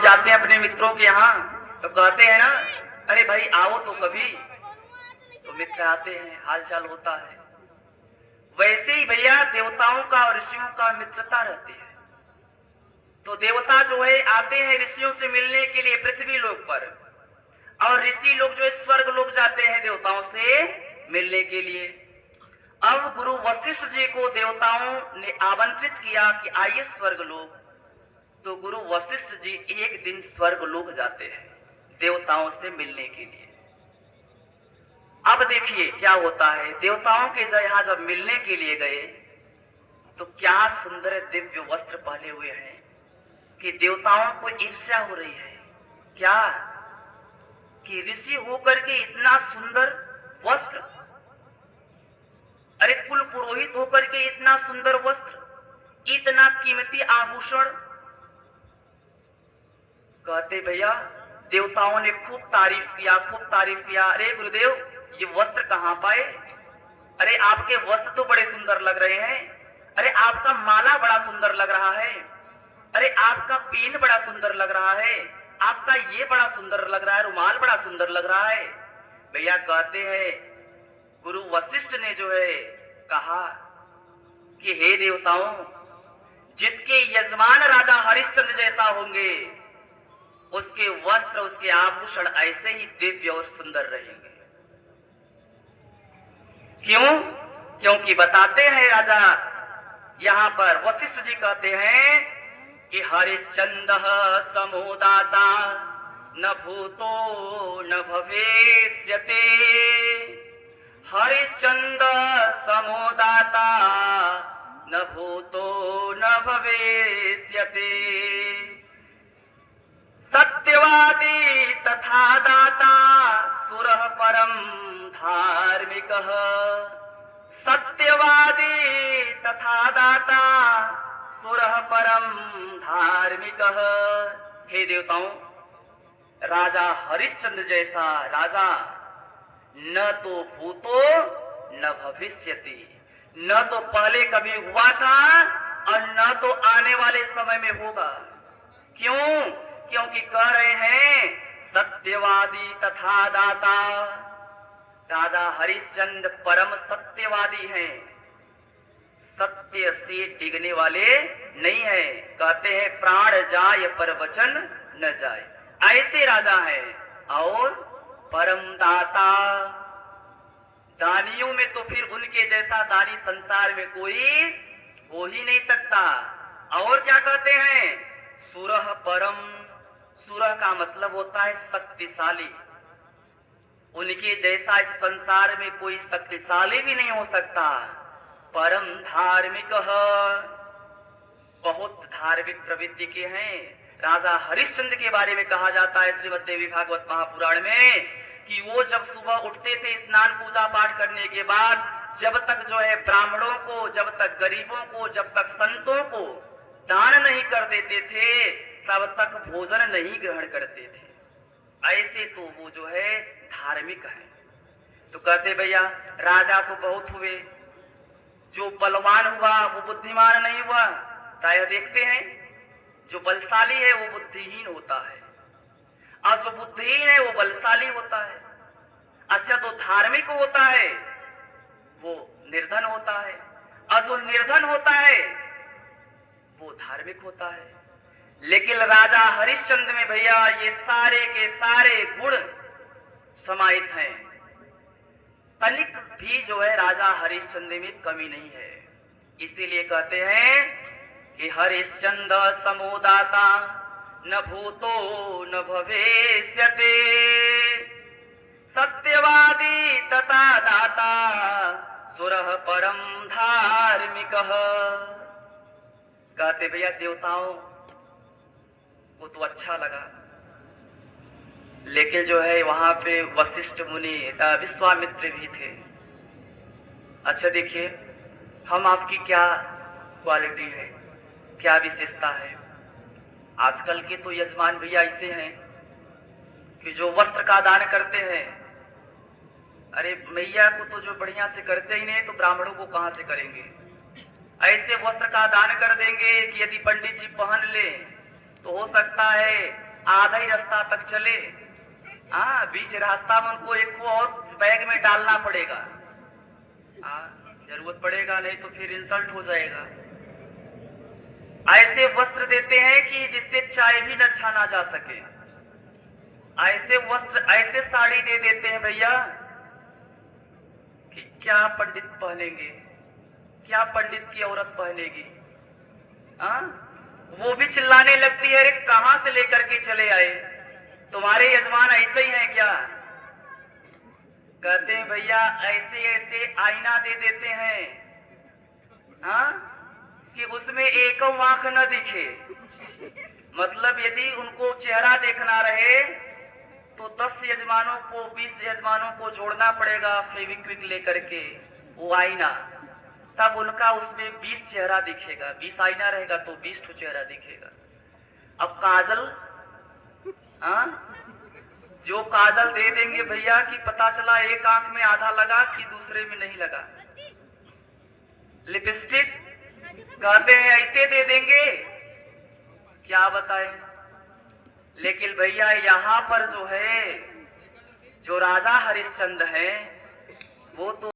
जाते हैं अपने मित्रों के यहाँ तो कहते हैं ना, अरे भाई आओ तो कभी, तो मित्र आते हैं, हालचाल होता है। वैसे ही भैया देवताओं का और ऋषियों का मित्रता रहती है। तो देवता जो है आते हैं ऋषियों से मिलने के लिए पृथ्वी लोक पर, और ऋषि लोग जो है स्वर्ग लोग जाते हैं देवताओं से मिलने के लिए। अब गुरु वशिष्ठ जी को देवताओं ने आमंत्रित किया कि आइए स्वर्ग लोक। तो गुरु वशिष्ठ जी एक दिन स्वर्ग लोक जाते हैं देवताओं से मिलने के लिए। अब देखिए क्या होता है, देवताओं के यहाँ जब मिलने के लिए गए तो क्या सुंदर दिव्य वस्त्र पहने हुए हैं कि देवताओं को ईर्ष्या हो रही है। क्या कि ऋषि होकर के इतना सुंदर वस्त्र, अरे कुल पुरोहित होकर के इतना सुंदर वस्त्र, इतना कीमती आभूषण। कहते भैया देवताओं ने खूब तारीफ किया, खूब तारीफ किया। अरे गुरुदेव ये वस्त्र कहाँ पाए? अरे आपके वस्त्र तो बड़े सुंदर लग रहे हैं। अरे आपका माला बड़ा सुंदर लग रहा है। अरे आपका पेन बड़ा सुंदर लग रहा है। आपका ये बड़ा सुंदर लग रहा है, रुमाल बड़ा सुंदर लग रहा है। भैया कहते हैं गुरु वशिष्ठ ने जो है कहा कि हे देवताओं, जिसके यजमान राजा हरिश्चंद्र जैसा होंगे उसके वस्त्र, उसके आभूषण ऐसे ही दिव्य और सुंदर रहेंगे। क्यों? क्योंकि बताते हैं राजा, यहाँ पर वशिष्ठ जी कहते हैं कि हरिश्चंद्र समोदाता न भूतो न भविष्यते। हरिश्चंद्र समोदाता न भूतो न भविष्यते। सत्यवादी तथा दाता सुरः परम धार्मिकः। सत्यवादी तथा दाता सुरः परम धार्मिकः। हे देवताओं, राजा हरिश्चंद्र जैसा राजा न तो भूतो न भविष्यति, न तो पहले कभी हुआ था और न तो आने वाले समय में होगा। क्यों? क्योंकि कह रहे हैं सत्यवादी तथा दाता। राजा हरिश्चंद्र परम सत्यवादी हैं, सत्य से डिगने वाले नहीं है। कहते हैं प्राण जाए पर वचन न जाए, ऐसे राजा है। और परम दाता, दानियों में तो फिर उनके जैसा दानी संसार में कोई हो ही नहीं सकता। और क्या कहते हैं? सुरह परम, सुरह का मतलब होता है शक्तिशाली। उनके जैसा इस संसार में कोई शक्तिशाली भी नहीं हो सकता। परम धार्मिक, बहुत धार्मिक प्रवृत्ति के हैं। राजा हरिश्चंद्र के बारे में कहा जाता है श्रीमद् देवी भागवत महापुराण में कि वो जब सुबह उठते थे स्नान पूजा पाठ करने के बाद, जब तक जो है ब्राह्मणों को, जब तक गरीबों को, जब तक संतों को दान नहीं कर देते थे तब तक भोजन नहीं ग्रहण करते थे। ऐसे तो वो जो है धार्मिक है। तो कहते भैया राजा तो बहुत हुए, जो बलवान हुआ वो बुद्धिमान नहीं हुआ। प्रायः देखते हैं जो बलशाली है वो बुद्धिहीन होता है, और जो बुद्धिहीन है वो बलशाली होता है। अच्छा, तो धार्मिक होता है वो निर्धन होता है, और जो निर्धन होता है वो धार्मिक होता है। लेकिन राजा हरिश्चंद्र में भैया ये सारे के सारे गुण समाहित हैं। तनिक भी जो है राजा हरिश्चंद्र में कमी नहीं है। इसीलिए कहते हैं कि हरिश्चंद्र समोदाता न भूतो न भविष्यते। सत्यवादी तथा दाता सुरः परम धार्मिकः। कहते भैया देवताओं को तो अच्छा लगा, लेकिन जो है वहां पे वशिष्ठ मुनि विश्वामित्र भी थे। अच्छा देखिए, हम आपकी क्या क्वालिटी है, क्या विशेषता है। आजकल के तो यजमान भैया ऐसे हैं कि जो वस्त्र का दान करते हैं, अरे मैया को तो जो बढ़िया से करते ही नहीं तो ब्राह्मणों को कहां से करेंगे। ऐसे वस्त्र का दान कर देंगे कि यदि पंडित जी पहन ले तो हो सकता है आधा ही रास्ता तक चले, हाँ बीच रास्ता में उनको एक को और बैग में डालना पड़ेगा, हाँ जरूरत पड़ेगा, नहीं तो फिर इंसल्ट हो जाएगा। ऐसे वस्त्र देते हैं कि जिससे चाय भी न छाना जा सके, ऐसे वस्त्र ऐसे साड़ी दे देते हैं भैया कि क्या पंडित पहनेंगे, क्या पंडित की औरत पहनेगी, हाँ वो भी चिल्लाने लगती है, अरे कहां से लेकर के चले आए, तुम्हारे यजमान ऐसे ही हैं क्या? कहते हैं भैया ऐसे ऐसे आईना दे देते हैं, हाँ कि उसमें एक आंख न दिखे, मतलब यदि उनको चेहरा देखना रहे तो 10 यजमानों को 20 यजमानों को जोड़ना पड़ेगा फेविक्विक लेकर के वो आईना, तब उनका उसमें 20 चेहरा दिखेगा, 20 आईना रहेगा तो 20 ठो चेहरा दिखेगा। अब काजल, हाँ जो काजल दे देंगे भैया कि पता चला एक आंख में आधा लगा कि दूसरे में नहीं लगा। लिपस्टिक कहते हैं ऐसे दे देंगे, क्या बताएं। लेकिन भैया यहाँ पर जो है, जो राजा हरिश्चंद्र है वो तो